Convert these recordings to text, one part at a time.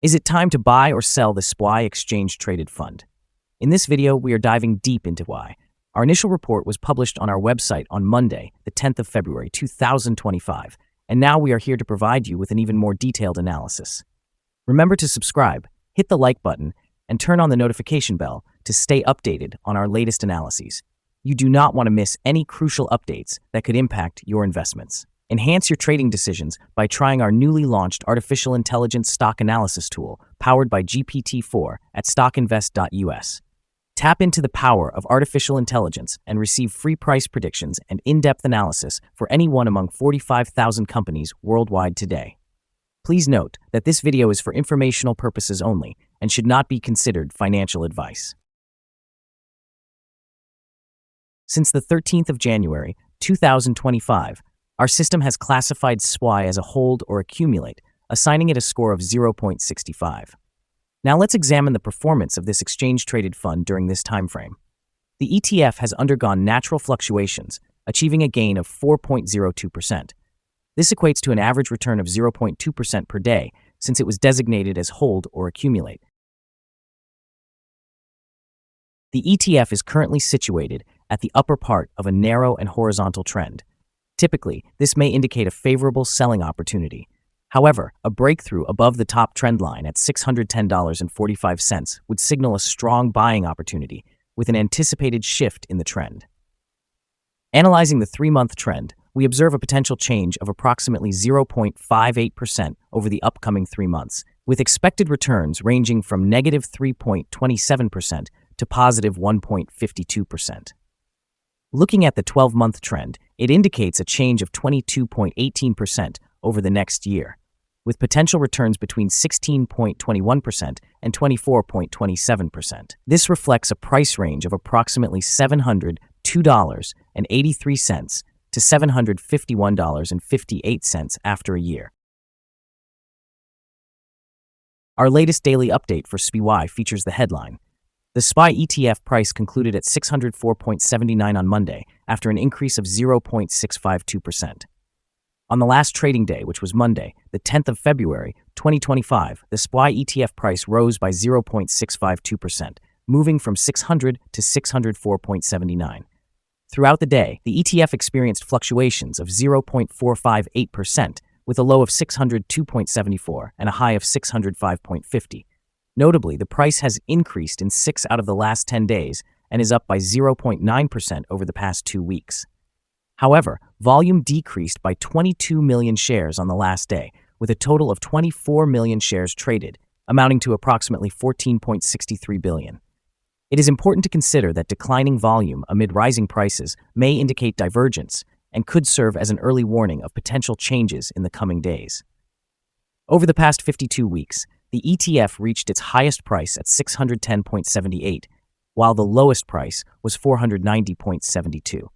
Is it time to buy or sell the SPY exchange-traded fund? In this video, we are diving deep into why. Our initial report was published on our website on Monday, the 10th of February, 2025, and now we are here to provide you with an even more detailed analysis. Remember to subscribe, hit the like button, and turn on the notification bell to stay updated on our latest analyses. You do not want to miss any crucial updates that could impact your investments. Enhance your trading decisions by trying our newly launched artificial intelligence stock analysis tool powered by GPT-4 at StockInvest.us. Tap into the power of artificial intelligence and receive free price predictions and in-depth analysis for any one among 45,000 companies worldwide today. Please note that this video is for informational purposes only and should not be considered financial advice. Since the 13th of January, 2025, our system has classified SPY as a hold or accumulate, assigning it a score of 0.65. Now let's examine the performance of this exchange-traded fund during this time frame. The ETF has undergone natural fluctuations, achieving a gain of 4.02%. This equates to an average return of 0.2% per day since it was designated as hold or accumulate. The ETF is currently situated at the upper part of a narrow and horizontal trend. Typically, this may indicate a favorable selling opportunity. However, a breakthrough above the top trend line at $610.45 would signal a strong buying opportunity with an anticipated shift in the trend. Analyzing the 3-month trend, we observe a potential change of approximately 0.58% over the upcoming 3 months, with expected returns ranging from negative 3.27% to positive 1.52%. Looking at the 12-month trend, it indicates a change of 22.18% over the next year, with potential returns between 16.21% and 24.27%. This reflects a price range of approximately $702.83 to $751.58 after a year. Our latest daily update for SPY features the headline: the SPY ETF price concluded at 604.79 on Monday after an increase of 0.652%. On the last trading day, which was Monday, the 10th of February, 2025, the SPY ETF price rose by 0.652%, moving from 600 to 604.79. Throughout the day, the ETF experienced fluctuations of 0.458%, with a low of 602.74 and a high of 605.50. Notably, the price has increased in 6 out of the last 10 days and is up by 0.9% over the past 2 weeks. However, volume decreased by 22 million shares on the last day, with a total of 24 million shares traded, amounting to approximately $14.63 billion. It is important to consider that declining volume amid rising prices may indicate divergence and could serve as an early warning of potential changes in the coming days. Over the past 52 weeks, the ETF reached its highest price at $610.78, while the lowest price was $490.72.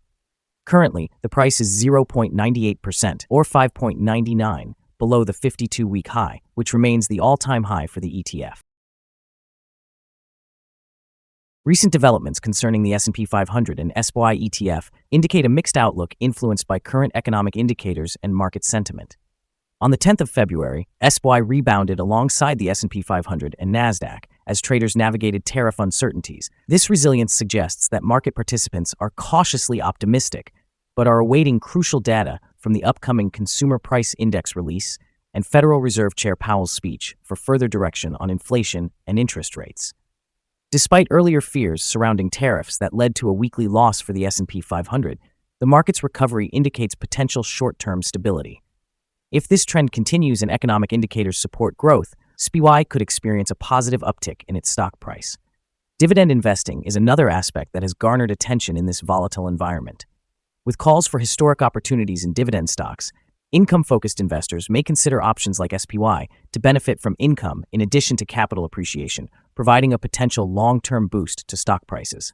Currently, the price is 0.98% or 5.99 below the 52-week high, which remains the all-time high for the ETF. Recent developments concerning the S&P 500 and SPY ETF indicate a mixed outlook influenced by current economic indicators and market sentiment. On the 10th of February, SPY rebounded alongside the S&P 500 and NASDAQ as traders navigated tariff uncertainties. This resilience suggests that market participants are cautiously optimistic, but are awaiting crucial data from the upcoming Consumer Price Index release and Federal Reserve Chair Powell's speech for further direction on inflation and interest rates. Despite earlier fears surrounding tariffs that led to a weekly loss for the S&P 500, the market's recovery indicates potential short-term stability. If this trend continues and economic indicators support growth, SPY could experience a positive uptick in its stock price. Dividend investing is another aspect that has garnered attention in this volatile environment. With calls for historic opportunities in dividend stocks, income-focused investors may consider options like SPY to benefit from income in addition to capital appreciation, providing a potential long-term boost to stock prices.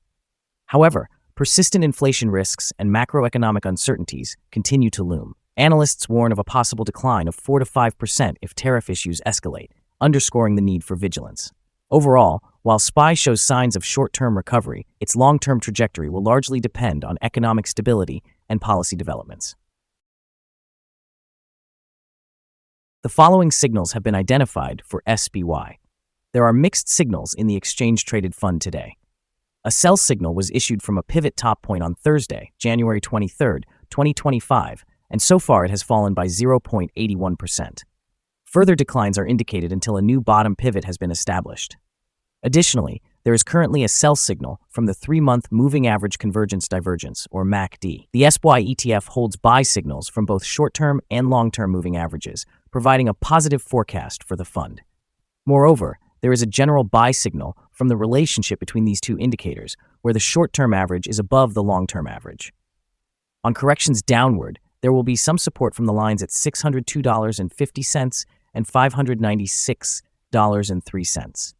However, persistent inflation risks and macroeconomic uncertainties continue to loom. Analysts warn of a possible decline of 4 to 5% if tariff issues escalate, underscoring the need for vigilance. Overall, while SPY shows signs of short-term recovery, its long-term trajectory will largely depend on economic stability and policy developments. The following signals have been identified for SPY. There are mixed signals in the exchange-traded fund today. A sell signal was issued from a pivot top point on Thursday, January 23, 2025, and so far it has fallen by 0.81%. Further declines are indicated until a new bottom pivot has been established. Additionally, there is currently a sell signal from the 3-month Moving Average Convergence Divergence, or MACD. The SPY ETF holds buy signals from both short-term and long-term moving averages, providing a positive forecast for the fund. Moreover, there is a general buy signal from the relationship between these two indicators, where the short-term average is above the long-term average. On corrections downward, there will be some support from the lines at $602.50 and $596.03.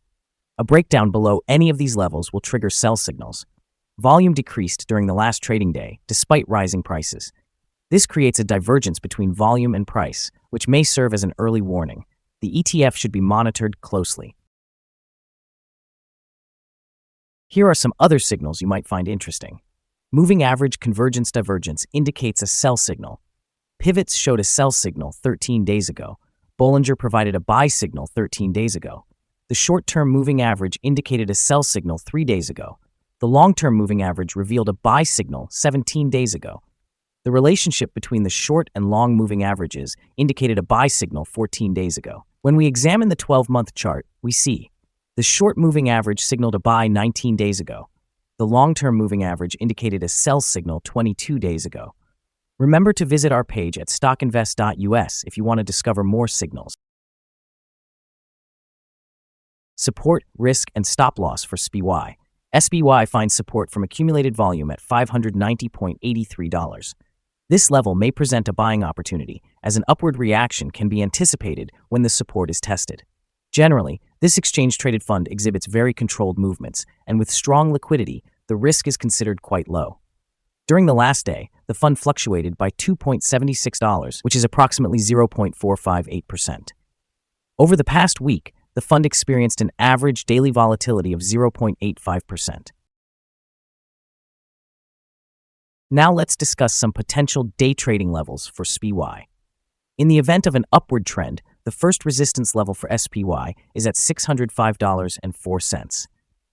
A breakdown below any of these levels will trigger sell signals. Volume decreased during the last trading day, despite rising prices. This creates a divergence between volume and price, which may serve as an early warning. The ETF should be monitored closely. Here are some other signals you might find interesting. Moving Average Convergence Divergence indicates a sell signal. Pivots showed a sell signal 13 days ago. Bollinger provided a buy signal 13 days ago. The short-term moving average indicated a sell signal 3 days ago. The long-term moving average revealed a buy signal 17 days ago. The relationship between the short and long moving averages indicated a buy signal 14 days ago. When we examine the 12-month chart, we see the short moving average signaled a buy 19 days ago. The long-term moving average indicated a sell signal 22 days ago. Remember to visit our page at StockInvest.us if you want to discover more signals. Support, risk, and stop loss for SPY. SPY finds support from accumulated volume at $590.83. This level may present a buying opportunity, as an upward reaction can be anticipated when the support is tested. Generally, this exchange-traded fund exhibits very controlled movements, and with strong liquidity, the risk is considered quite low. During the last day, the fund fluctuated by $2.76, which is approximately 0.458%. Over the past week, the fund experienced an average daily volatility of 0.85%. Now let's discuss some potential day trading levels for SPY. In the event of an upward trend, the first resistance level for SPY is at $605.04.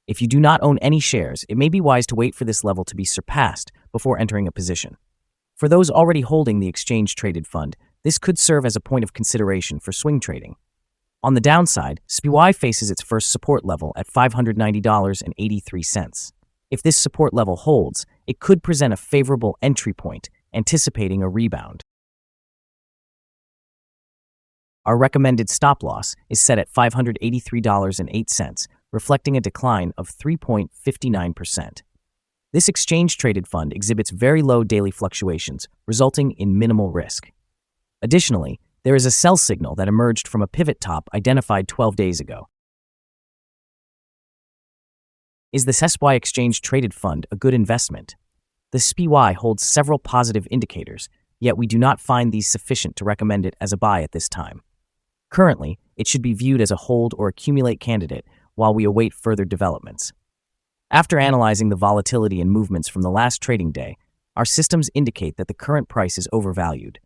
If you do not own any shares, it may be wise to wait for this level to be surpassed before entering a position. For those already holding the exchange-traded fund, this could serve as a point of consideration for swing trading. On the downside, SPY faces its first support level at $590.83. If this support level holds, it could present a favorable entry point, anticipating a rebound. Our recommended stop loss is set at $583.08, reflecting a decline of 3.59%. This exchange-traded fund exhibits very low daily fluctuations, resulting in minimal risk. Additionally, there is a sell signal that emerged from a pivot top identified 12 days ago. Is the SPY exchange-traded fund a good investment? The SPY holds several positive indicators, yet we do not find these sufficient to recommend it as a buy at this time. Currently, it should be viewed as a hold or accumulate candidate while we await further developments. After analyzing the volatility and movements from the last trading day, our systems indicate that the current price is overvalued.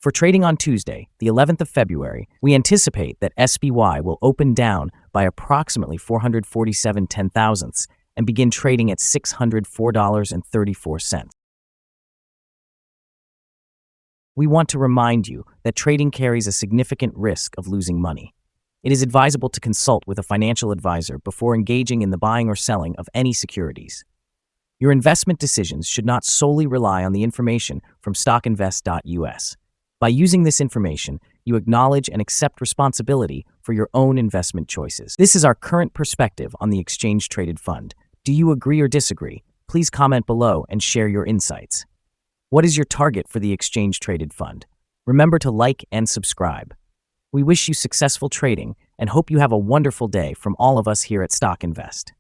For trading on Tuesday, the 11th of February, we anticipate that SPY will open down by approximately 447/10,000ths and begin trading at $604.34. We want to remind you that trading carries a significant risk of losing money. It is advisable to consult with a financial advisor before engaging in the buying or selling of any securities. Your investment decisions should not solely rely on the information from StockInvest.us. By using this information, you acknowledge and accept responsibility for your own investment choices. This is our current perspective on the exchange-traded fund. Do you agree or disagree? Please comment below and share your insights. What is your target for the exchange-traded fund? Remember to like and subscribe. We wish you successful trading and hope you have a wonderful day from all of us here at Stock Invest.